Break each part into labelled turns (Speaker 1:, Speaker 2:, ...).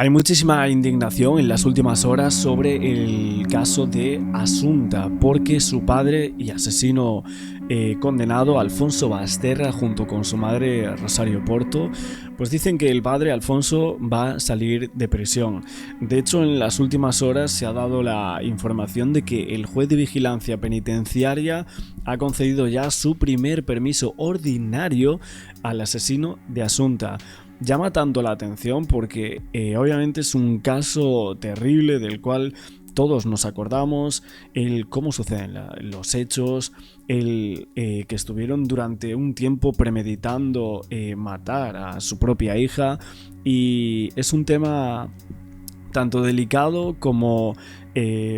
Speaker 1: Hay muchísima indignación en las últimas horas sobre el caso de Asunta, porque su padre y asesino condenado, Alfonso Basterra, junto con su madre Rosario Porto, pues dicen que el padre Alfonso va a salir de prisión. De hecho, en las últimas horas se ha dado la información de que el juez de vigilancia penitenciaria ha concedido ya su primer permiso ordinario al asesino de Asunta. Llama tanto la atención porque obviamente es un caso terrible del cual todos nos acordamos, el cómo suceden los hechos, el que estuvieron durante un tiempo premeditando matar a su propia hija, y es un tema tanto delicado como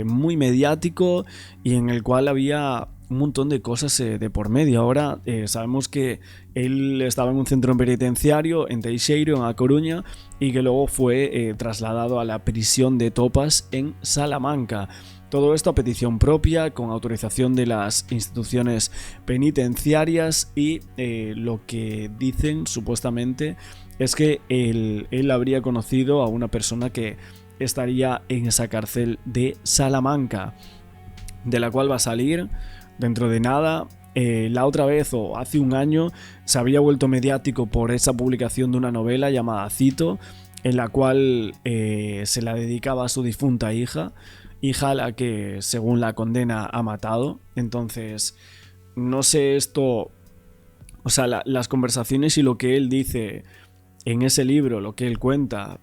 Speaker 1: muy mediático, y en el cual había un montón de cosas de por medio. Ahora sabemos que él estaba en un centro penitenciario en Teixeiro, en A Coruña, y que luego fue trasladado a la prisión de Topas en Salamanca. Todo esto a petición propia, con autorización de las instituciones penitenciarias, y lo que dicen supuestamente es que él habría conocido a una persona que estaría en esa cárcel de Salamanca, de la cual va a salir dentro de nada. La otra vez, o hace un año, se había vuelto mediático por esa publicación de una novela llamada Cito, en la cual se la dedicaba a su difunta hija a la que, según la condena, ha matado. Entonces, no sé esto, o sea, las conversaciones y lo que él dice en ese libro, lo que él cuenta,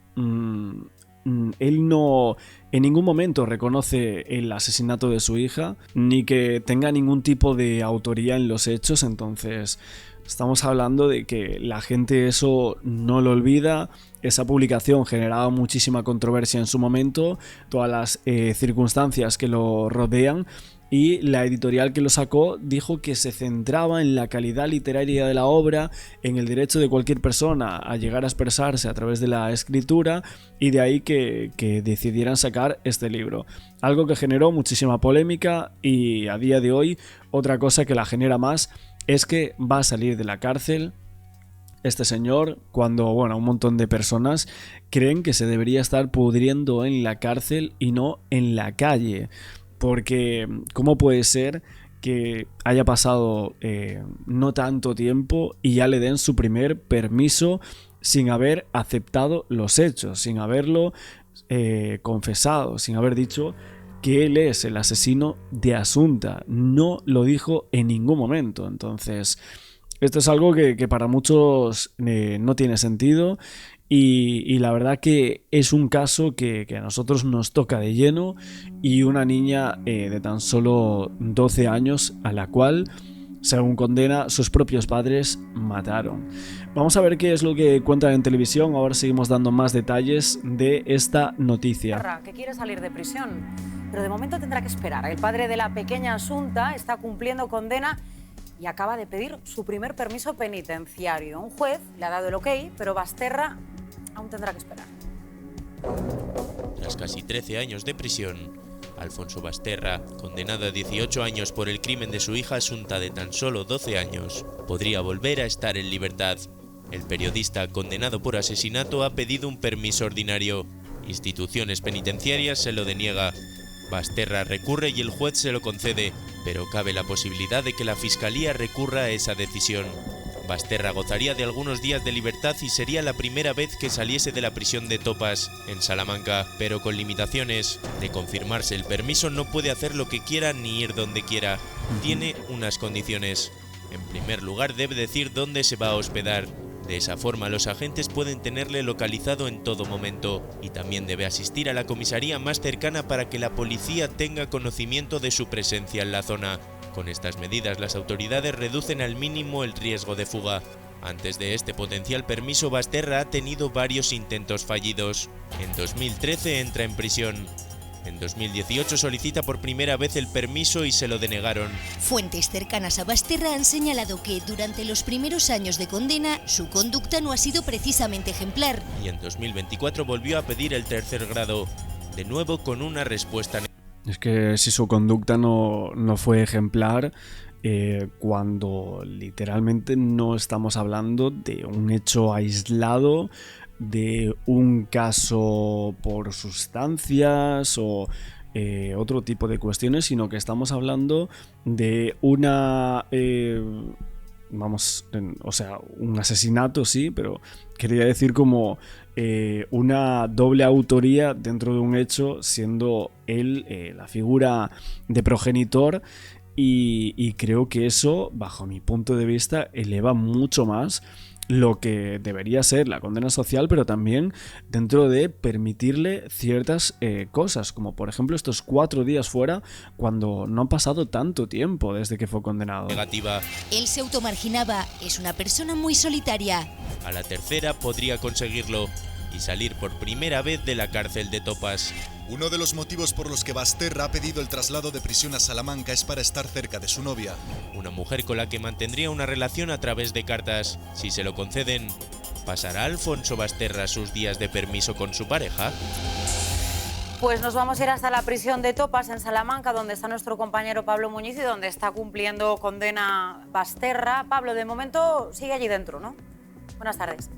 Speaker 1: él no en ningún momento reconoce el asesinato de su hija, ni que tenga ningún tipo de autoría en los hechos. Entonces estamos hablando de que la gente eso no lo olvida. Esa publicación generaba muchísima controversia en su momento, todas las circunstancias que lo rodean, y la editorial que lo sacó dijo que se centraba en la calidad literaria de la obra, en el derecho de cualquier persona a llegar a expresarse a través de la escritura, y de ahí que decidieran sacar este libro. Algo que generó muchísima polémica, y a día de hoy otra cosa que la genera más es que va a salir de la cárcel este señor, cuando, bueno, un montón de personas creen que se debería estar pudriendo en la cárcel y no en la calle. Porque ¿cómo puede ser que haya pasado no tanto tiempo y ya le den su primer permiso sin haber aceptado los hechos, sin haberlo confesado, sin haber dicho que él es el asesino de Asunta? No lo dijo en ningún momento. Entonces, esto es algo que para muchos no tiene sentido, y la verdad que es un caso que a nosotros nos toca de lleno, y una niña de tan solo 12 años a la cual, según condena, sus propios padres mataron. Vamos a ver qué es lo que cuentan en televisión. Ahora seguimos dando más detalles de esta noticia.
Speaker 2: Que quiere salir de prisión, pero de momento tendrá que esperar. El padre de la pequeña Asunta está cumpliendo condena y acaba de pedir su primer permiso penitenciario. Un juez le ha dado el ok, pero Basterra aún tendrá que esperar.
Speaker 3: Tras casi 13 años de prisión, Alfonso Basterra, condenado a 18 años por el crimen de su hija Asunta de tan solo 12 años, podría volver a estar en libertad. El periodista condenado por asesinato ha pedido un permiso ordinario. Instituciones penitenciarias se lo deniega. Basterra recurre y el juez se lo concede, pero cabe la posibilidad de que la Fiscalía recurra a esa decisión. Basterra gozaría de algunos días de libertad y sería la primera vez que saliese de la prisión de Topas, en Salamanca, pero con limitaciones. De confirmarse el permiso, no puede hacer lo que quiera ni ir donde quiera. Tiene unas condiciones. En primer lugar, debe decir dónde se va a hospedar. De esa forma, los agentes pueden tenerle localizado en todo momento, y también debe asistir a la comisaría más cercana para que la policía tenga conocimiento de su presencia en la zona. Con estas medidas, las autoridades reducen al mínimo el riesgo de fuga. Antes de este potencial permiso, Basterra ha tenido varios intentos fallidos. En 2013 entra en prisión. En 2018 solicita por primera vez el permiso y se lo denegaron.
Speaker 4: Fuentes cercanas a Basterra han señalado que durante los primeros años de condena su conducta no ha sido precisamente ejemplar.
Speaker 3: Y en 2024 volvió a pedir el tercer grado, de nuevo con una respuesta negativa.
Speaker 1: Es que si su conducta no fue ejemplar, cuando literalmente no estamos hablando de un hecho aislado de un caso por sustancias o otro tipo de cuestiones, sino que estamos hablando de una... un asesinato, sí, pero quería decir como una doble autoría dentro de un hecho, siendo él la figura de progenitor, y creo que eso, bajo mi punto de vista, eleva mucho más lo que debería ser la condena social, pero también dentro de permitirle ciertas cosas, como por ejemplo estos 4 días fuera, cuando no ha pasado tanto tiempo desde que fue condenado.
Speaker 3: Negativa.
Speaker 4: Él se automarginaba, es una persona muy solitaria.
Speaker 3: A la tercera podría conseguirlo y salir por primera vez de la cárcel de Topas.
Speaker 5: Uno de los motivos por los que Basterra ha pedido el traslado de prisión a Salamanca es para estar cerca de su novia.
Speaker 3: Una mujer con la que mantendría una relación a través de cartas. Si se lo conceden, ¿pasará Alfonso Basterra sus días de permiso con su pareja?
Speaker 2: Pues nos vamos a ir hasta la prisión de Topas, en Salamanca, donde está nuestro compañero Pablo Muñiz y donde está cumpliendo condena Basterra. Pablo, de momento sigue allí dentro, ¿no? Buenas tardes.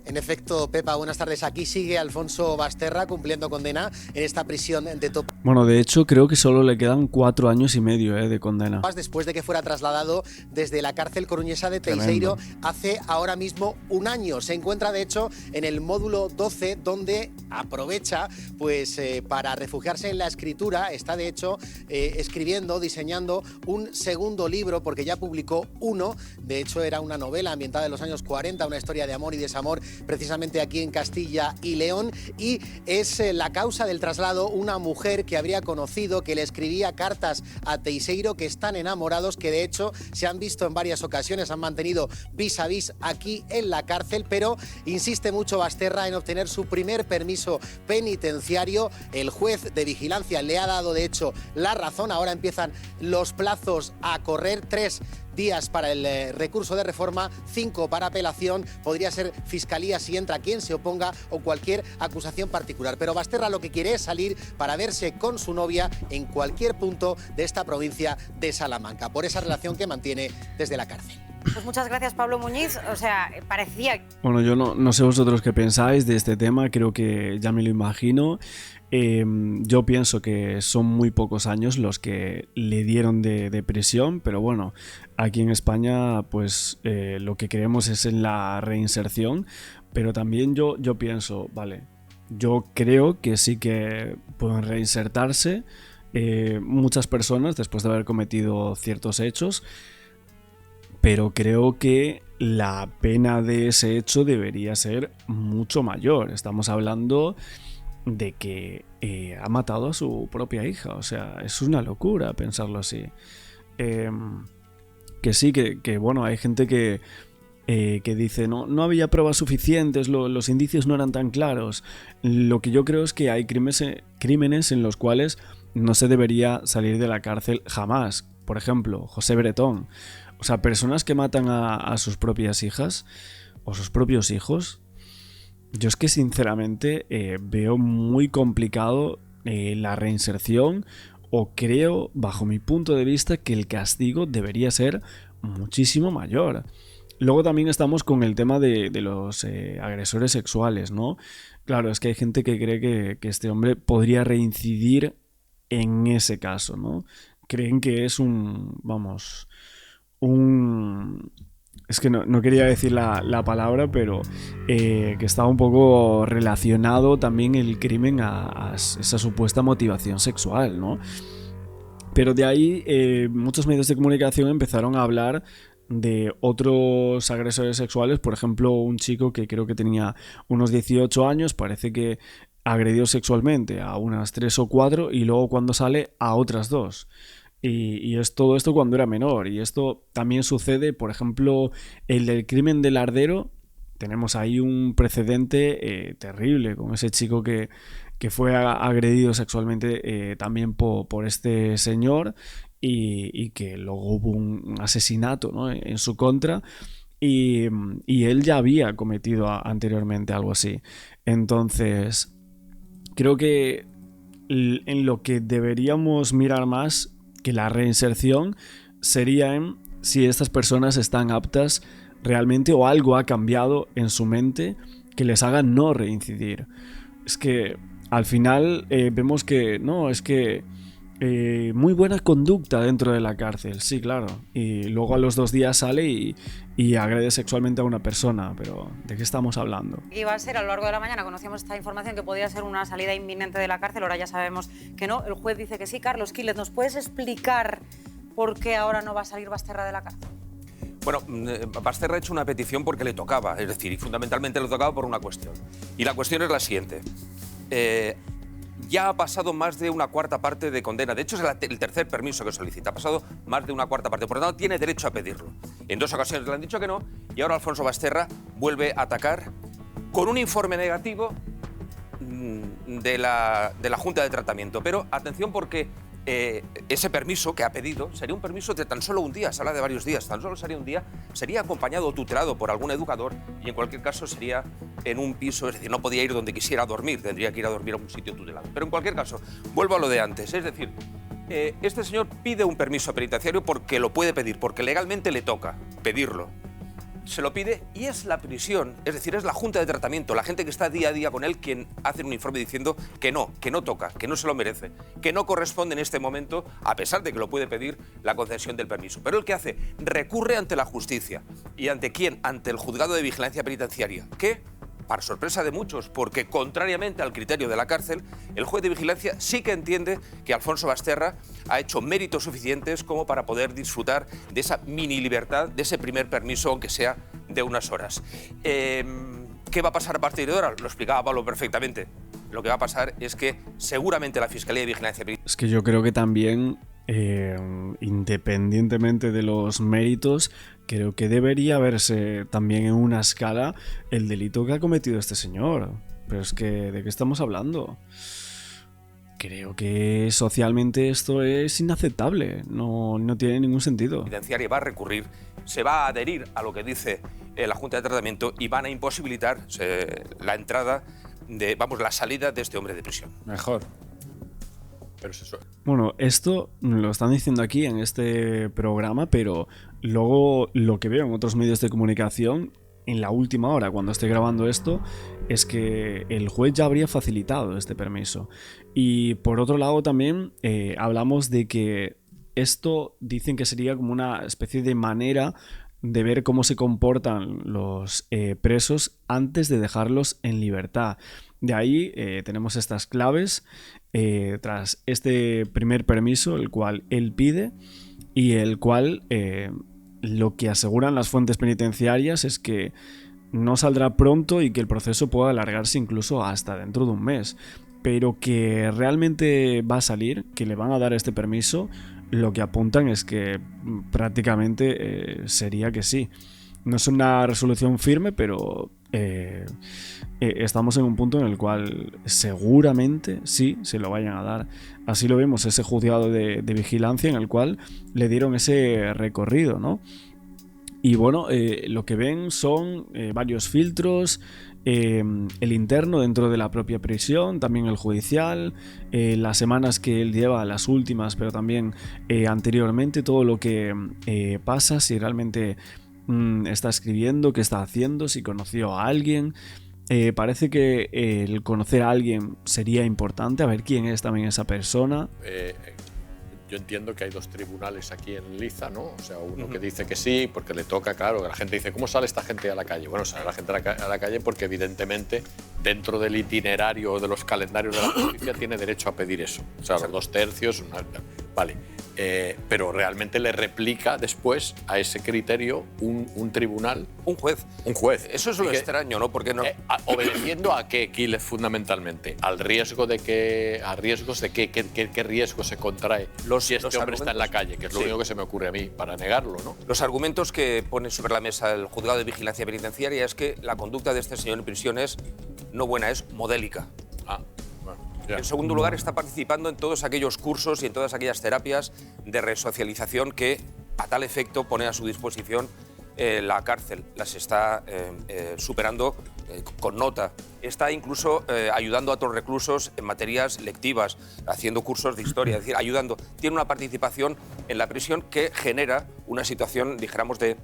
Speaker 6: En efecto, Pepa, buenas tardes. Aquí sigue Alfonso Basterra cumpliendo condena en esta prisión de Topas.
Speaker 1: Bueno, de hecho, creo que solo le quedan 4 años y medio de condena.
Speaker 6: Después de que fuera trasladado desde la cárcel coruñesa de Teiseiro hace ahora mismo 1 año. Se encuentra, de hecho, en el módulo 12, donde aprovecha pues para refugiarse en la escritura. Está, de hecho, escribiendo, diseñando un segundo libro, porque ya publicó uno. De hecho, era una novela ambientada en los años 40, una historia de amor y desamor, precisamente aquí en Castilla y León, y es la causa del traslado una mujer que habría conocido, que le escribía cartas a Teiseiro, que están enamorados, que de hecho se han visto en varias ocasiones, han mantenido vis a vis aquí en la cárcel, pero insiste mucho Basterra en obtener su primer permiso penitenciario. El juez de vigilancia le ha dado de hecho la razón. Ahora empiezan los plazos a correr: 3 días para el recurso de reforma, 5 para apelación, podría ser fiscalía si entra quien se oponga o cualquier acusación particular. Pero Basterra lo que quiere es salir para verse con su novia en cualquier punto de esta provincia de Salamanca, por esa relación que mantiene desde la cárcel.
Speaker 2: Pues muchas gracias, Pablo Muñiz. O sea, parecía...
Speaker 1: Bueno, yo no sé vosotros qué pensáis de este tema, creo que ya me lo imagino. Yo pienso que son muy pocos años los que le dieron de prisión, pero bueno, aquí en España pues lo que creemos es en la reinserción, pero también yo pienso, vale, yo creo que sí que pueden reinsertarse muchas personas después de haber cometido ciertos hechos, pero creo que la pena de ese hecho debería ser mucho mayor. Estamos hablando de que ha matado a su propia hija, o sea, es una locura pensarlo así. Que sí, que bueno, hay gente que dice no había pruebas suficientes, los indicios no eran tan claros. Lo que yo creo es que hay crímenes en los cuales no se debería salir de la cárcel jamás. Por ejemplo, José Bretón. O sea, personas que matan a sus propias hijas o sus propios hijos. Yo es que sinceramente veo muy complicado la reinserción, o creo, bajo mi punto de vista, que el castigo debería ser muchísimo mayor. Luego también estamos con el tema de los agresores sexuales, ¿no? Claro, es que hay gente que cree que este hombre podría reincidir en ese caso, ¿no? Creen que es es que no quería decir la palabra, pero que estaba un poco relacionado también el crimen a esa supuesta motivación sexual, ¿no? Pero de ahí muchos medios de comunicación empezaron a hablar de otros agresores sexuales. Por ejemplo, un chico que creo que tenía unos 18 años, parece que agredió sexualmente a unas 3 o 4 y luego cuando sale a otras 2. Y es todo esto cuando era menor. Y esto también sucede, por ejemplo, el del crimen del Ardero. Tenemos ahí un precedente terrible con ese chico que fue agredido sexualmente también por este señor y que luego hubo un asesinato, ¿no?, en su contra. Y él ya había cometido anteriormente algo así. Entonces, creo que en lo que deberíamos mirar más que la reinserción sería en si estas personas están aptas realmente o algo ha cambiado en su mente que les haga no reincidir. Es que al final vemos que no, es que muy buena conducta dentro de la cárcel, sí, claro. Y luego a los 2 días sale y agrede sexualmente a una persona. Pero, ¿de qué estamos hablando?
Speaker 2: Iba a ser a lo largo de la mañana, conocíamos esta información que podía ser una salida inminente de la cárcel, ahora ya sabemos que no. El juez dice que sí. Carlos Quílez, ¿nos puedes explicar por qué ahora no va a salir Basterra de la cárcel?
Speaker 7: Bueno, Basterra ha hecho una petición porque le tocaba, es decir, y fundamentalmente le tocaba por una cuestión. Y la cuestión es la siguiente. Ya ha pasado más de una cuarta parte de condena. De hecho, es el tercer permiso que solicita. Ha pasado más de una cuarta parte. Por lo tanto, tiene derecho a pedirlo. En 2 ocasiones le han dicho que no. Y ahora Alfonso Basterra vuelve a atacar con un informe negativo de la Junta de Tratamiento. Pero atención, porque ese permiso que ha pedido sería un permiso de tan solo un día. Se habla de varios días. Tan solo sería un día. Sería acompañado o tutelado por algún educador y en cualquier caso sería en un piso. Es decir, no podía ir donde quisiera dormir. Tendría que ir a dormir a un sitio tutelado. Pero en cualquier caso, vuelvo a lo de antes. Es decir, este señor pide un permiso penitenciario porque lo puede pedir, porque legalmente le toca pedirlo. Se lo pide y es la prisión, es decir, es la Junta de Tratamiento, la gente que está día a día con él, quien hace un informe diciendo que no toca, que no se lo merece, que no corresponde en este momento, a pesar de que lo puede pedir, la concesión del permiso. Pero el que hace, recurre ante la justicia. ¿Y ante quién? Ante el Juzgado de Vigilancia Penitenciaria, que, para sorpresa de muchos, porque contrariamente al criterio de la cárcel, el juez de vigilancia sí que entiende que Alfonso Basterra ha hecho méritos suficientes como para poder disfrutar de esa mini libertad, de ese primer permiso, aunque sea de unas horas. ¿Qué va a pasar a partir de ahora? Lo explicaba Pablo perfectamente. Lo que va a pasar es que seguramente la Fiscalía de Vigilancia Penitenciaria...
Speaker 1: Es que yo creo que también, independientemente de los méritos, creo que debería verse también en una escala el delito que ha cometido este señor. Pero es que, ¿de qué estamos hablando? Creo que socialmente esto es inaceptable, no tiene ningún sentido.
Speaker 7: Penitenciaria va a recurrir, se va a adherir a lo que dice la Junta de Tratamiento y van a imposibilitar la entrada, la salida de este hombre de prisión.
Speaker 8: Mejor. Pero es eso.
Speaker 1: Bueno, esto lo están diciendo aquí en este programa, pero luego lo que veo en otros medios de comunicación, en la última hora, cuando estoy grabando esto, es que el juez ya habría facilitado este permiso. Y por otro lado también hablamos de que esto dicen que sería como una especie de manera de ver cómo se comportan los presos antes de dejarlos en libertad. De ahí tenemos estas claves tras este primer permiso, el cual él pide y el cual lo que aseguran las fuentes penitenciarias es que no saldrá pronto y que el proceso pueda alargarse incluso hasta dentro de un mes. Pero que realmente va a salir, que le van a dar este permiso, lo que apuntan es que prácticamente sería que sí. No es una resolución firme, pero estamos en un punto en el cual seguramente sí se lo vayan a dar. Así lo vemos, ese juzgado de vigilancia en el cual le dieron ese recorrido, ¿no? Y bueno, lo que ven son varios filtros, el interno dentro de la propia prisión, también el judicial, las semanas que él lleva, las últimas, pero también anteriormente, todo lo que pasa, si realmente está escribiendo, qué está haciendo, si conoció a alguien. Parece que el conocer a alguien sería importante, a ver quién es también esa persona.
Speaker 8: Yo entiendo que hay 2 tribunales aquí en Liza, ¿no? O sea, uno que dice que sí, porque le toca, claro, que la gente dice, ¿cómo sale esta gente a la calle? Bueno, sale la gente a la calle porque evidentemente dentro del itinerario o de los calendarios de la justicia tiene derecho a pedir eso. O sea, los 2/3, vale. Pero realmente le replica después a ese criterio un tribunal.
Speaker 7: Un juez.
Speaker 8: Un juez.
Speaker 7: Eso es lo extraño, ¿no? Porque no...
Speaker 8: obedeciendo a qué, Quílez, fundamentalmente, al riesgo de que... ¿A riesgos de qué? ¿Qué riesgo se contrae si este hombre está en la calle? Que es lo único que se me ocurre a mí para negarlo, ¿no?
Speaker 7: Los argumentos que pone sobre la mesa el Juzgado de Vigilancia Penitenciaria es que la conducta de este señor en prisión es no buena, es modélica. En segundo lugar, está participando en todos aquellos cursos y en todas aquellas terapias de resocialización que, a tal efecto, pone a su disposición la cárcel. Las está superando con nota. Está incluso ayudando a otros reclusos en materias lectivas, haciendo cursos de historia, es decir, ayudando. Tiene una participación en la prisión que genera una situación, dijéramos, de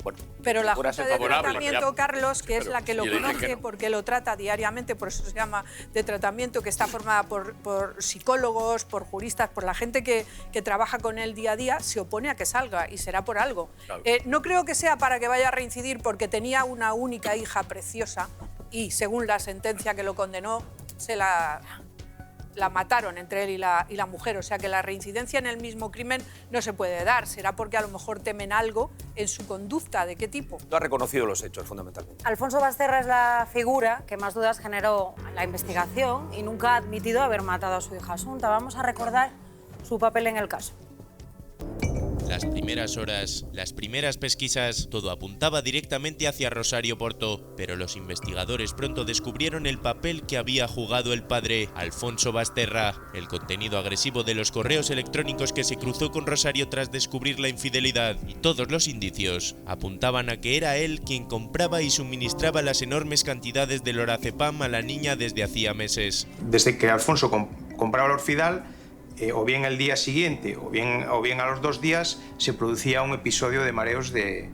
Speaker 7: bueno,
Speaker 9: pero la
Speaker 7: Junta
Speaker 9: Junta de Tratamiento, Carlos, que es la que lo conoce porque lo trata diariamente, por eso se llama de tratamiento, que está formada por psicólogos, por juristas, por la gente que trabaja con él día a día, se opone a que salga y será por algo. Claro. No creo que sea para que vaya a reincidir porque tenía una única hija preciosa y según la sentencia que lo condenó, se la mataron entre él y la mujer, o sea que la reincidencia en el mismo crimen no se puede dar. Será porque a lo mejor temen algo en su conducta. ¿De qué tipo?
Speaker 7: No ha reconocido los hechos, fundamentalmente.
Speaker 2: Alfonso Basterra es la figura que más dudas generó en la investigación y nunca ha admitido haber matado a su hija Asunta. Vamos a recordar su papel en el caso.
Speaker 3: Las primeras horas, las primeras pesquisas, todo apuntaba directamente hacia Rosario Porto, pero los investigadores pronto descubrieron el papel que había jugado el padre, Alfonso Basterra, el contenido agresivo de los correos electrónicos que se cruzó con Rosario tras descubrir la infidelidad, y todos los indicios apuntaban a que era él quien compraba y suministraba las enormes cantidades de lorazepam a la niña desde hacía meses.
Speaker 10: Desde que Alfonso compraba el Orfidal, o bien el día siguiente o bien a los 2 días se producía un episodio de mareos de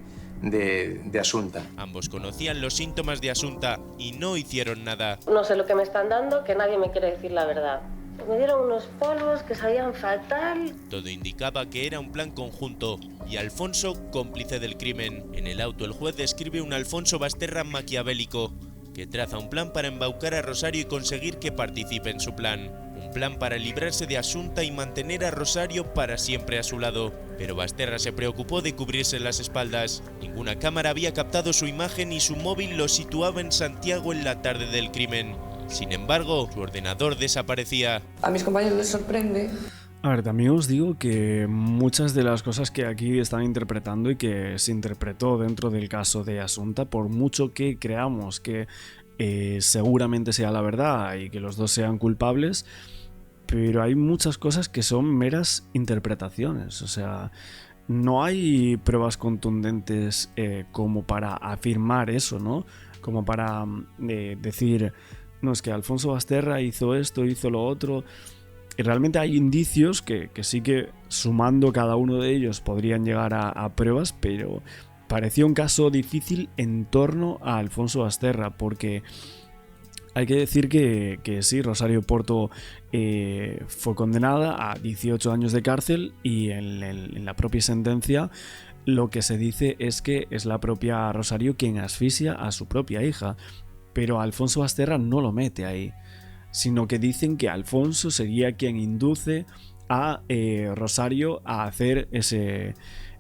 Speaker 10: Asunta.
Speaker 3: Ambos conocían los síntomas de Asunta y no hicieron nada.
Speaker 11: No sé lo que me están dando, que nadie me quiere decir la verdad. Me dieron unos polvos que sabían fatal.
Speaker 3: Todo indicaba que era un plan conjunto y Alfonso cómplice del crimen. En el auto el juez describe un Alfonso Basterra maquiavélico que traza un plan para embaucar a Rosario y conseguir que participe en su plan. Un plan para librarse de Asunta y mantener a Rosario para siempre a su lado. Pero Basterra se preocupó de cubrirse las espaldas. Ninguna cámara había captado su imagen y su móvil lo situaba en Santiago en la tarde del crimen. Sin embargo, su ordenador desaparecía.
Speaker 12: A mis compañeros les sorprende.
Speaker 1: A ver, también os digo que muchas de las cosas que aquí están interpretando y que se interpretó dentro del caso de Asunta, por mucho que creamos que seguramente sea la verdad y que los dos sean culpables, pero hay muchas cosas que son meras interpretaciones. O sea, no hay pruebas contundentes como para afirmar eso, ¿no? Como para decir, no, es que Alfonso Basterra hizo esto, hizo lo otro. Y realmente hay indicios que sí que sumando cada uno de ellos podrían llegar a pruebas, pero parecía un caso difícil en torno a Alfonso Basterra, porque hay que decir que sí, Rosario Porto fue condenada a 18 años de cárcel y en la propia sentencia lo que se dice es que es la propia Rosario quien asfixia a su propia hija, pero Alfonso Basterra no lo mete ahí, sino que dicen que Alfonso sería quien induce a Rosario a hacer ese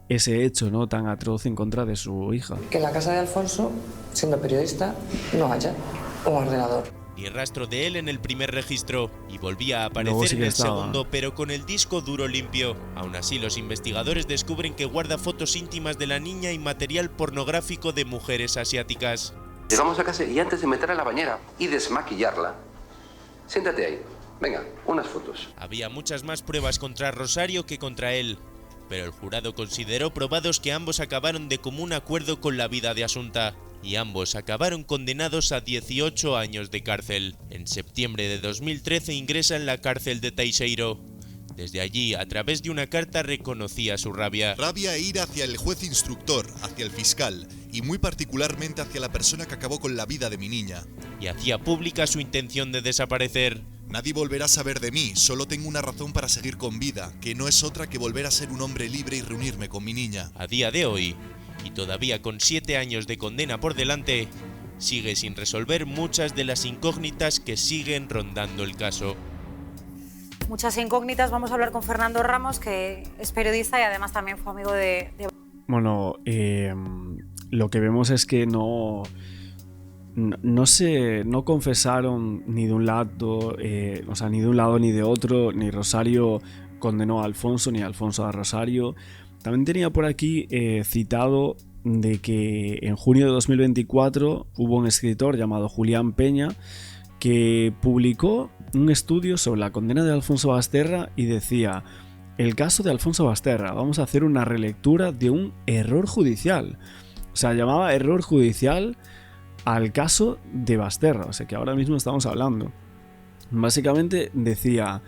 Speaker 1: hecho, ¿no?, tan atroz en contra de su hija.
Speaker 12: Que en la casa de Alfonso, siendo periodista, no haya un ordenador.
Speaker 3: Ni rastro de él en el primer registro, y volvía a aparecer en el segundo, pero con el disco duro limpio. Aún así, los investigadores descubren que guarda fotos íntimas de la niña y material pornográfico de mujeres asiáticas.
Speaker 13: Llegamos a casa y antes de meter a la bañera y desmaquillarla, siéntate ahí, venga, unas fotos.
Speaker 3: Había muchas más pruebas contra Rosario que contra él, pero el jurado consideró probados que ambos acabaron de común acuerdo con la vida de Asunta, y ambos acabaron condenados a 18 años de cárcel. En septiembre de 2013 ingresa en la cárcel de Teixeiro. Desde allí, a través de una carta, reconocía su rabia.
Speaker 5: Rabia e ira hacia el juez instructor, hacia el fiscal, y muy particularmente hacia la persona que acabó con la vida de mi niña.
Speaker 3: Y hacía pública su intención de desaparecer.
Speaker 5: Nadie volverá a saber de mí, solo tengo una razón para seguir con vida, que no es otra que volver a ser un hombre libre y reunirme con mi niña.
Speaker 3: A día de hoy, y todavía con 7 años de condena por delante, sigue sin resolver muchas de las incógnitas que siguen rondando el caso.
Speaker 2: Muchas incógnitas. Vamos a hablar con Fernando Ramos, que es periodista y además también fue amigo de...
Speaker 1: Bueno, lo que vemos es que no confesaron ni de un lado, ni de un lado ni de otro, ni Rosario condenó a Alfonso, ni Alfonso a Rosario. También tenía por aquí citado de que en junio de 2024 hubo un escritor llamado Julián Peña que publicó un estudio sobre la condena de Alfonso Basterra y decía: el caso de Alfonso Basterra, vamos a hacer una relectura de un error judicial. O sea, llamaba error judicial al caso de Basterra, o sea que ahora mismo estamos hablando. Básicamente decía,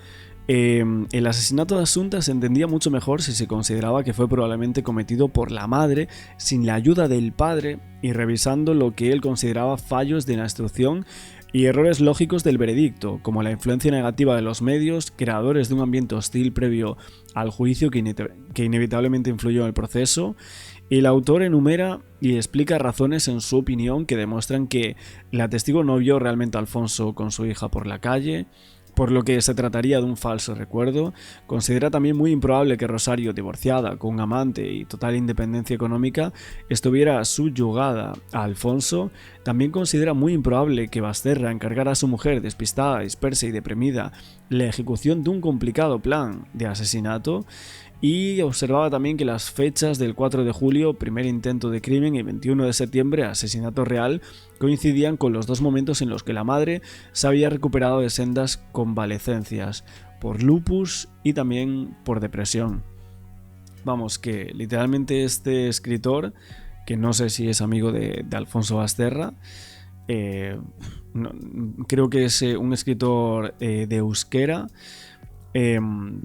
Speaker 1: El asesinato de Asunta se entendía mucho mejor si se consideraba que fue probablemente cometido por la madre sin la ayuda del padre y revisando lo que él consideraba fallos de la instrucción y errores lógicos del veredicto, como la influencia negativa de los medios, creadores de un ambiente hostil previo al juicio que inevitablemente influyó en el proceso. El autor enumera y explica razones en su opinión que demuestran que la testigo no vio realmente a Alfonso con su hija por la calle, por lo que se trataría de un falso recuerdo. Considera también muy improbable que Rosario, divorciada, con un amante y total independencia económica, estuviera subyugada a Alfonso. También considera muy improbable que Basterra encargara a su mujer, despistada, dispersa y deprimida, la ejecución de un complicado plan de asesinato. Y observaba también que las fechas del 4 de julio, primer intento de crimen, y 21 de septiembre, asesinato real, coincidían con los dos momentos en los que la madre se había recuperado de sendas convalecencias, por lupus y también por depresión. Vamos, que literalmente este escritor, que no sé si es amigo de Alfonso Basterra, creo que es un escritor de euskera,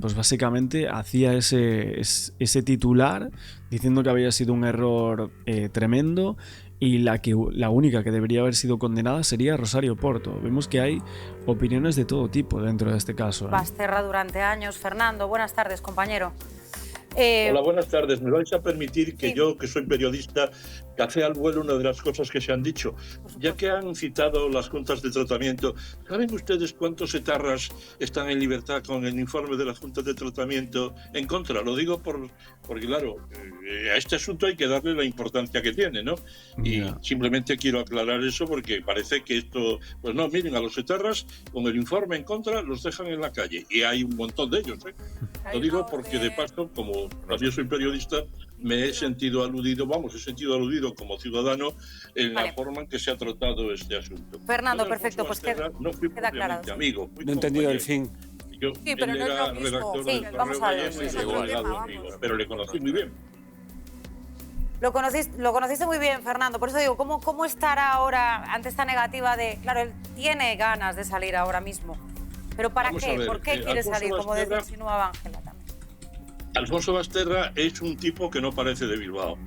Speaker 1: pues básicamente hacía ese titular diciendo que había sido un error tremendo y la única que debería haber sido condenada sería Rosario Porto. Vemos que hay opiniones de todo tipo dentro de este caso.
Speaker 2: Basterra durante años. Fernando, buenas tardes, compañero.
Speaker 14: Hola, buenas tardes. Me vais a permitir que yo, que soy periodista, café al vuelo una de las cosas que se han dicho. Ya que han citado las juntas de tratamiento, ¿saben ustedes cuántos etarras están en libertad con el informe de las juntas de tratamiento en contra? Lo digo porque claro, a este asunto hay que darle la importancia que tiene, ¿no? Y simplemente quiero aclarar eso porque parece que esto... Pues no, miren, a los etarras con el informe en contra los dejan en la calle. Y hay un montón de ellos, ¿eh? Lo digo porque de paso, como yo soy periodista, me he sentido aludido, como ciudadano en la forma en que se ha tratado este asunto.
Speaker 2: Fernando, perfecto, pues queda claro.
Speaker 14: Amigo,
Speaker 8: no he entendido el fin.
Speaker 2: Sí, pero no es lo mismo. Sí, vamos a ver.
Speaker 14: Pero le conocí muy bien.
Speaker 2: Lo conociste muy bien, Fernando. Por eso digo, ¿cómo estará ahora ante esta negativa de... Claro, él tiene ganas de salir ahora mismo. ¿Pero para qué? ¿Por qué quiere salir? Como insinuaba Ángela también.
Speaker 14: Alfonso Basterra es un tipo que no parece de Bilbao.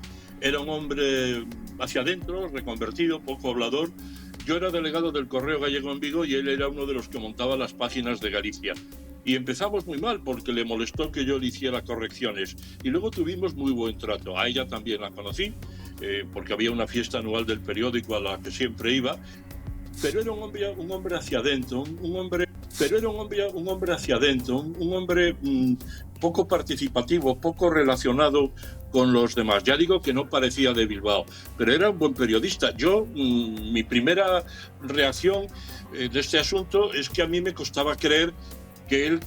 Speaker 14: Era un hombre hacia adentro, reconvertido, poco hablador. Yo era delegado del Correo Gallego en Vigo y él era uno de los que montaba las páginas de Galicia. Y empezamos muy mal porque le molestó que yo le hiciera correcciones. Y luego tuvimos muy buen trato. A ella también la conocí, porque había una fiesta anual del periódico a la que siempre iba. Pero era un hombre hacia adentro, un hombre poco participativo, poco relacionado con los demás. Ya digo que no parecía de Bilbao, pero era un buen periodista. Mi primera reacción de este asunto es que a mí me costaba creer que él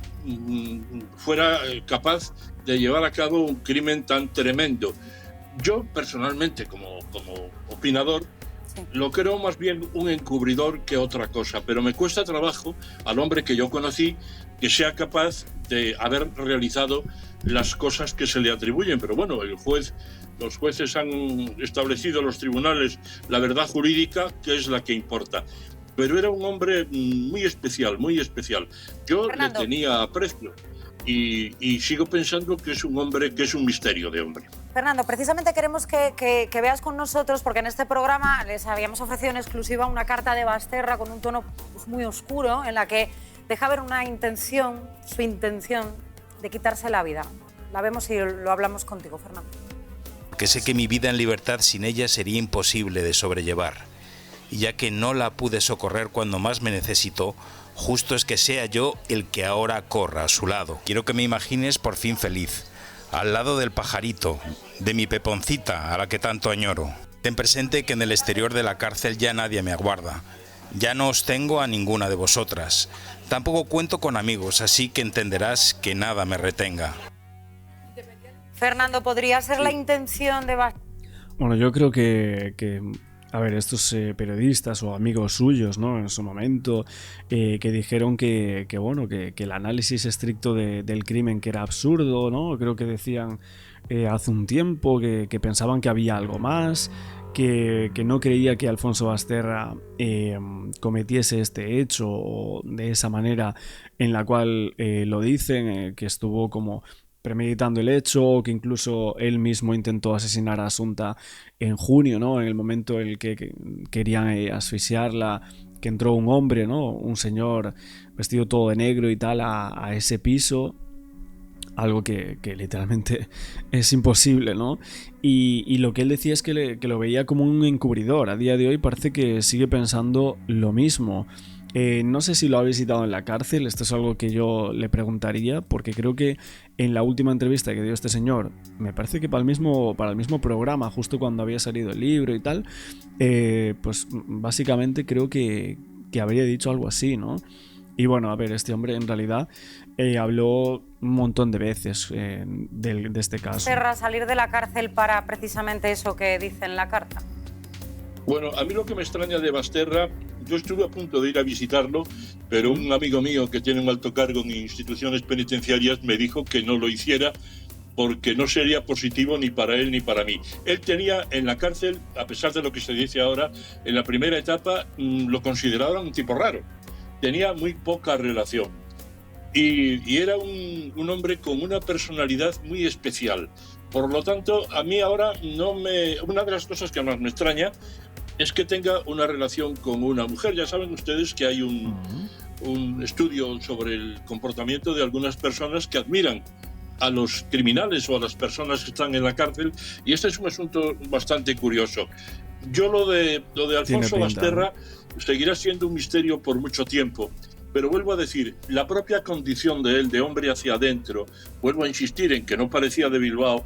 Speaker 14: fuera capaz de llevar a cabo un crimen tan tremendo. Yo personalmente, como opinador, lo creo más bien un encubridor que otra cosa, pero me cuesta trabajo al hombre que yo conocí que sea capaz de haber realizado las cosas que se le atribuyen. Pero bueno, los jueces han establecido, los tribunales, la verdad jurídica, que es la que importa. Pero era un hombre muy especial, muy especial. Yo
Speaker 2: Fernando,
Speaker 14: le tenía aprecio y sigo pensando que es un hombre, que es un misterio de hombre.
Speaker 2: Fernando, precisamente queremos que veas con nosotros, porque en este programa les habíamos ofrecido en exclusiva una carta de Basterra con un tono pues, muy oscuro, en la que deja ver su intención de quitarse la vida. La vemos y lo hablamos contigo, Fernando.
Speaker 15: Que sé que mi vida en libertad sin ella sería imposible de sobrellevar. Y ya que no la pude socorrer cuando más me necesitó, justo es que sea yo el que ahora corra a su lado. Quiero que me imagines por fin feliz, al lado del pajarito, de mi Peponcita, a la que tanto añoro. Ten presente que en el exterior de la cárcel ya nadie me aguarda. Ya no os tengo a ninguna de vosotras. Tampoco cuento con amigos, así que entenderás que nada me retenga.
Speaker 2: Fernando, ¿podría ser la intención de Basterra?
Speaker 1: Bueno, yo creo que a ver, estos periodistas o amigos suyos, ¿no? En su momento, que dijeron que el análisis estricto del crimen que era absurdo, ¿no? Creo que decían hace un tiempo que pensaban que había algo más, que no creía que Alfonso Basterra cometiese este hecho o de esa manera en la cual lo dicen, que estuvo como premeditando el hecho, que incluso él mismo intentó asesinar a Asunta en junio, ¿no? En el momento en el que querían asfixiarla, que entró un hombre, ¿no? Un señor vestido todo de negro y tal a ese piso. Algo que literalmente es imposible, ¿no? Y lo que él decía es que lo veía como un encubridor. A día de hoy parece que sigue pensando lo mismo. No sé si lo ha visitado en la cárcel, esto es algo que yo le preguntaría, porque creo que en la última entrevista que dio este señor, me parece que para el mismo programa, justo cuando había salido el libro y tal, pues básicamente creo que habría dicho algo así, ¿no? Y bueno, a ver, este hombre en realidad habló un montón de veces de este caso.
Speaker 2: Basterra salir de la cárcel para precisamente eso que dice en la carta.
Speaker 14: Bueno, a mí lo que me extraña de Basterra, yo estuve a punto de ir a visitarlo, pero un amigo mío que tiene un alto cargo en instituciones penitenciarias me dijo que no lo hiciera porque no sería positivo ni para él ni para mí. Él tenía en la cárcel, a pesar de lo que se dice ahora, en la primera etapa lo consideraban un tipo raro. Tenía muy poca relación y era un hombre con una personalidad muy especial. Por lo tanto, a mí ahora una de las cosas que más me extraña es que tenga una relación con una mujer. Ya saben ustedes que hay un estudio sobre el comportamiento de algunas personas que admiran a los criminales o a las personas que están en la cárcel, y este es un asunto bastante curioso. Yo lo de Alfonso Basterra seguirá siendo un misterio por mucho tiempo, pero vuelvo a decir, la propia condición de él, de hombre hacia adentro, vuelvo a insistir en que no parecía de Bilbao,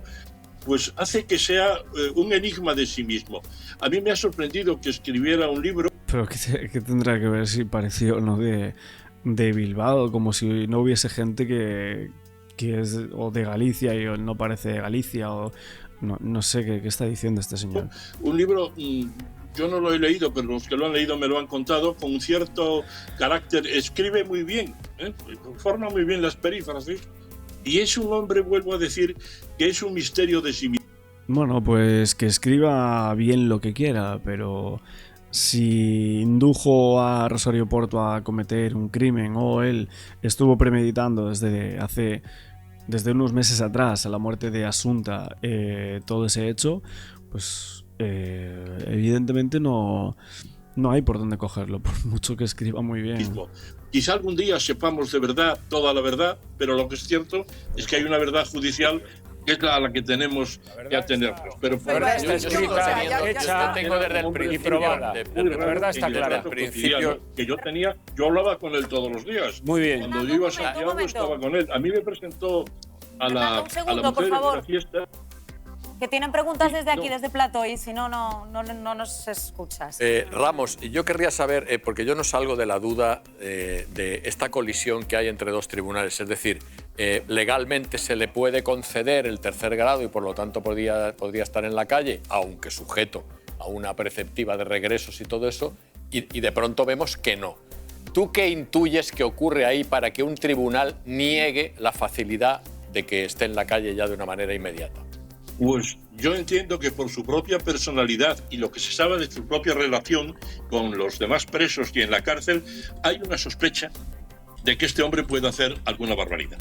Speaker 14: pues hace que sea un enigma de sí mismo. A mí me ha sorprendido que escribiera un libro...
Speaker 1: Pero ¿qué tendrá que ver si pareció o no de Bilbao? Como si no hubiese gente que es o de Galicia y no parece de Galicia, o no sé qué está diciendo este señor.
Speaker 14: Un libro... Yo no lo he leído, pero los que lo han leído me lo han contado, con un cierto carácter. Escribe muy bien, forma muy bien las perífrasis, y es un hombre, vuelvo a decir, que es un misterio de sí mismo.
Speaker 1: Bueno, pues que escriba bien lo que quiera, pero si indujo a Rosario Porto a cometer un crimen o él estuvo premeditando desde unos meses atrás a la muerte de Asunta todo ese hecho, pues evidentemente no hay por dónde cogerlo, por mucho que escriba muy bien.
Speaker 14: Quizá algún día sepamos de verdad toda la verdad, pero lo que es cierto es que hay una verdad judicial que es la que tenemos que atenernos. Pero
Speaker 8: la verdad está escrita, hecha, tengo desde el principio. La verdad está clara.
Speaker 14: Al principio que yo hablaba con él todos los días.
Speaker 8: Muy bien.
Speaker 14: Cuando yo iba a Santiago estaba con él. A mí me presentó a la mujer de la fiesta.
Speaker 2: Que tienen preguntas desde aquí, desde Plató, y si no nos escuchas.
Speaker 8: Ramos, yo querría saber, porque yo no salgo de la duda de esta colisión que hay entre dos tribunales, es decir, legalmente se le puede conceder el tercer grado y por lo tanto podría estar en la calle, aunque sujeto a una preceptiva de regresos y todo eso, y de pronto vemos que no. ¿Tú qué intuyes que ocurre ahí para que un tribunal niegue la facilidad de que esté en la calle ya de una manera inmediata?
Speaker 14: Pues yo entiendo que por su propia personalidad y lo que se sabe de su propia relación con los demás presos y en la cárcel, hay una sospecha de que este hombre puede hacer alguna barbaridad.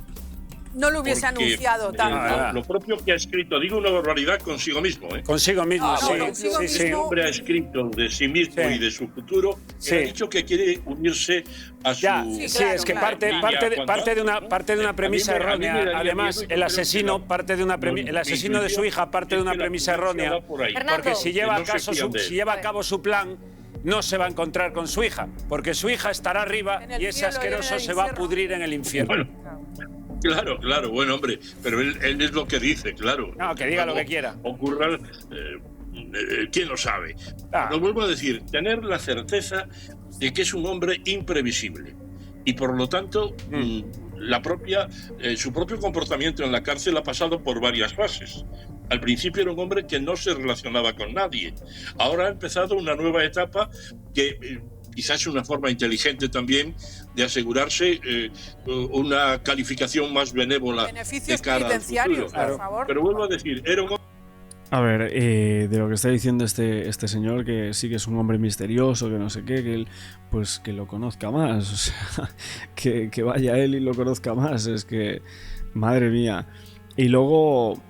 Speaker 9: No lo hubiese anunciado tanto.
Speaker 14: Lo propio que ha escrito, digo una barbaridad consigo mismo.
Speaker 8: Consigo mismo,
Speaker 14: sí. Este hombre ha escrito de sí mismo y de su futuro. Ha dicho que quiere unirse a su...
Speaker 8: es que parte de una premisa errónea. Además, el asesino de su hija parte de una premisa errónea. Porque si lleva a cabo su plan, no se va a encontrar con su hija. Porque su hija estará arriba y ese asqueroso se va a pudrir en el infierno.
Speaker 14: Claro, bueno, hombre, pero él es lo que dice, claro.
Speaker 8: No, que diga lo que quiera.
Speaker 14: Ocurra, ¿quién lo sabe? Lo vuelvo a decir, tener la certeza de que es un hombre imprevisible y por lo tanto su propio comportamiento en la cárcel ha pasado por varias fases. Al principio era un hombre que no se relacionaba con nadie. Ahora ha empezado una nueva etapa que... quizás una forma inteligente también de asegurarse una calificación más benévola de cara al futuro.
Speaker 9: Por favor.
Speaker 14: Pero vuelvo a decir, era un
Speaker 1: A ver, de lo que está diciendo este señor, que sí que es un hombre misterioso, que no sé qué, que él, pues que lo conozca más, o sea, que vaya él y lo conozca más, es que, madre mía. Y luego,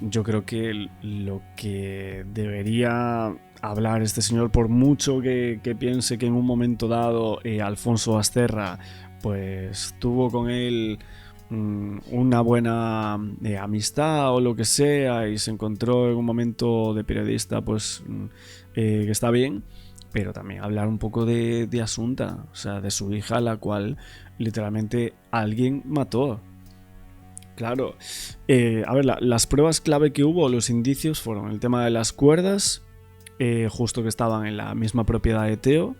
Speaker 1: yo creo que lo que debería hablar este señor, por mucho que piense que en un momento dado Alfonso Basterra, pues tuvo con él una buena amistad o lo que sea y se encontró en un momento de periodista, pues que está bien, pero también hablar un poco de Asunta, o sea, de su hija, la cual literalmente alguien mató. Claro, a ver, las pruebas clave que hubo, los indicios, fueron el tema de las cuerdas, justo que estaban en la misma propiedad de Teo.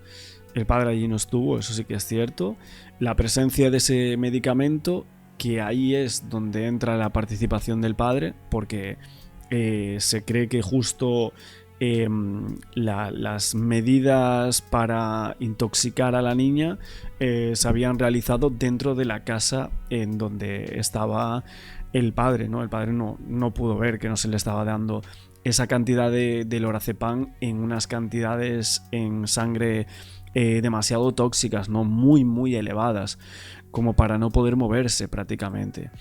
Speaker 1: El padre allí no estuvo, eso sí que es cierto. La presencia de ese medicamento, que ahí es donde entra la participación del padre, porque se cree que justo las medidas para intoxicar a la niña se habían realizado dentro de la casa en donde estaba el padre, ¿no? El padre no pudo ver que no se le estaba dando esa cantidad de lorazepam en unas cantidades en sangre demasiado tóxicas, ¿no? Muy elevadas, como para no poder moverse prácticamente.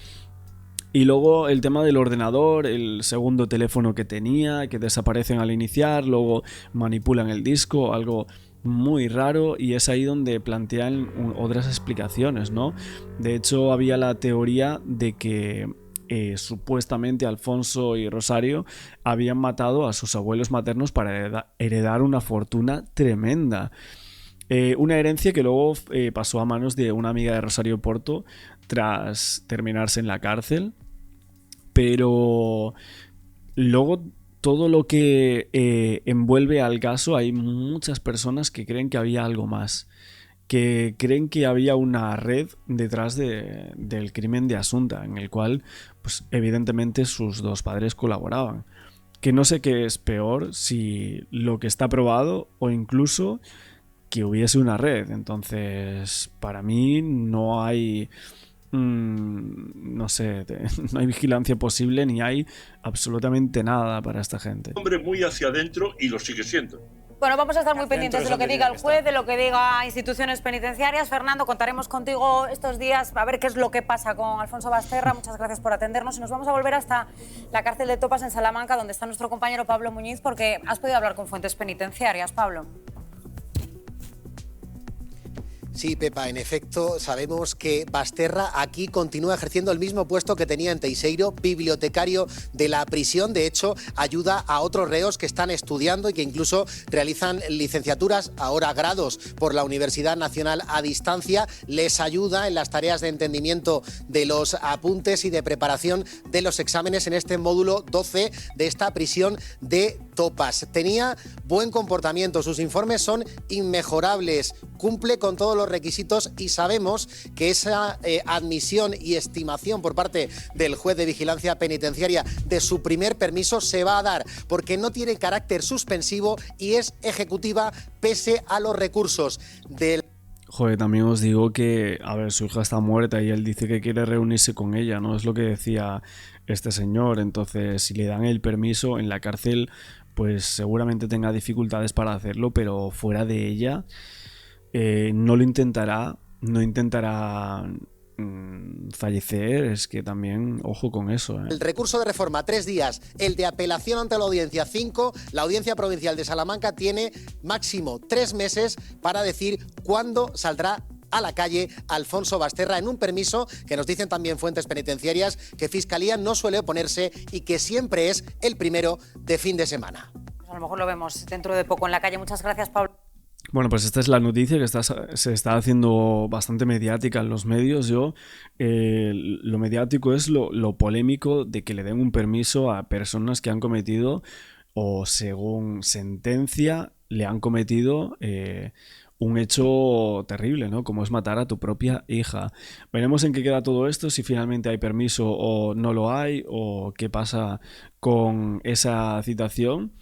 Speaker 1: Y luego el tema del ordenador, el segundo teléfono que tenía, que desaparecen al iniciar, luego manipulan el disco, algo muy raro, y es ahí donde plantean otras explicaciones, ¿no? De hecho, había la teoría de que supuestamente Alfonso y Rosario habían matado a sus abuelos maternos para heredar una fortuna tremenda. Una herencia que luego pasó a manos de una amiga de Rosario Porto tras terminarse en la cárcel. Pero luego todo lo que envuelve al caso, hay muchas personas que creen que había algo más, que creen que había una red detrás del crimen de Asunta, en el cual pues evidentemente sus dos padres colaboraban. Que no sé qué es peor, si lo que está probado o incluso que hubiese una red. Entonces, para mí no hay... no sé, no hay vigilancia posible ni hay absolutamente nada para esta gente.
Speaker 14: Hombre muy hacia adentro y lo sigue siendo.
Speaker 2: Bueno, vamos a estar muy pendientes de lo que diga el juez, de lo que diga instituciones penitenciarias. Fernando, contaremos contigo estos días a ver qué es lo que pasa con Alfonso Basterra. Muchas gracias por atendernos y nos vamos a volver hasta la cárcel de Topas en Salamanca, donde está nuestro compañero Pablo Muñiz, porque has podido hablar con fuentes penitenciarias, Pablo.
Speaker 6: Sí, Pepa, en efecto, sabemos que Basterra aquí continúa ejerciendo el mismo puesto que tenía en Teiseiro, bibliotecario de la prisión. De hecho, ayuda a otros reos que están estudiando y que incluso realizan licenciaturas, ahora grados, por la Universidad Nacional a distancia. Les ayuda en las tareas de entendimiento de los apuntes y de preparación de los exámenes en este módulo 12 de esta prisión de Topas. Tenía buen comportamiento, sus informes son inmejorables, cumple con todos los requisitos y sabemos que esa admisión y estimación por parte del juez de vigilancia penitenciaria de su primer permiso se va a dar porque no tiene carácter suspensivo y es ejecutiva pese a los recursos del...
Speaker 1: Joder, también os digo que, a ver, su hija está muerta y él dice que quiere reunirse con ella, ¿no? Es lo que decía este señor. Entonces, si le dan el permiso en la cárcel, pues seguramente tenga dificultades para hacerlo, pero fuera de ella no lo intentará, no intentará fallecer. Es que también, ojo con eso, ¿eh?
Speaker 6: El recurso de reforma 3 días, el de apelación ante la audiencia 5, la Audiencia Provincial de Salamanca tiene máximo 3 meses para decir cuándo saldrá a la calle Alfonso Basterra en un permiso que nos dicen también fuentes penitenciarias que Fiscalía no suele oponerse y que siempre es el primero de fin de semana.
Speaker 2: Pues a lo mejor lo vemos dentro de poco en la calle. Muchas gracias, Pablo.
Speaker 1: Bueno, pues esta es la noticia que se está haciendo bastante mediática en los medios. Lo mediático es lo polémico de que le den un permiso a personas que han cometido, o según sentencia, le han cometido un hecho terrible, ¿no? Como es matar a tu propia hija. Veremos en qué queda todo esto, si finalmente hay permiso o no lo hay, o qué pasa con esa citación.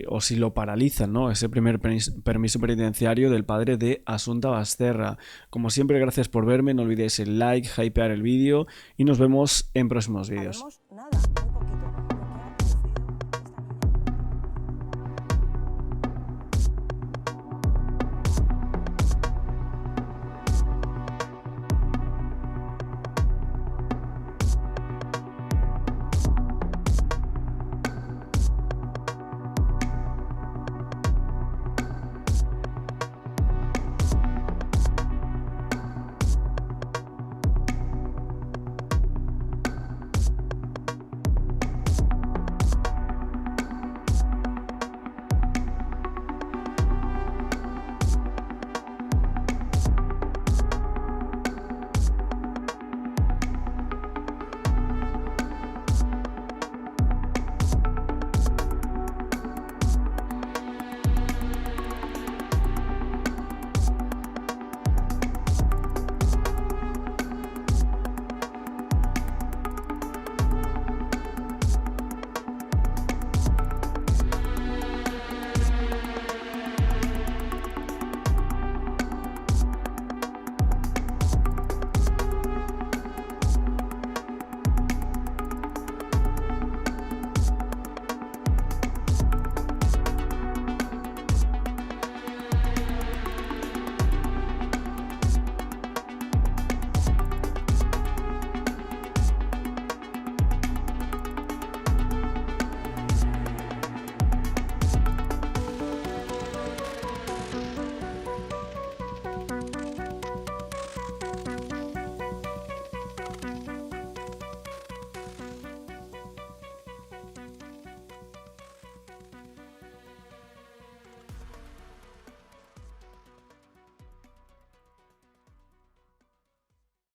Speaker 1: O si lo paralizan, ¿no? Ese primer permiso penitenciario del padre de Asunta Basterra. Como siempre, gracias por verme. No olvidéis el like, hypear el vídeo y nos vemos en próximos vídeos.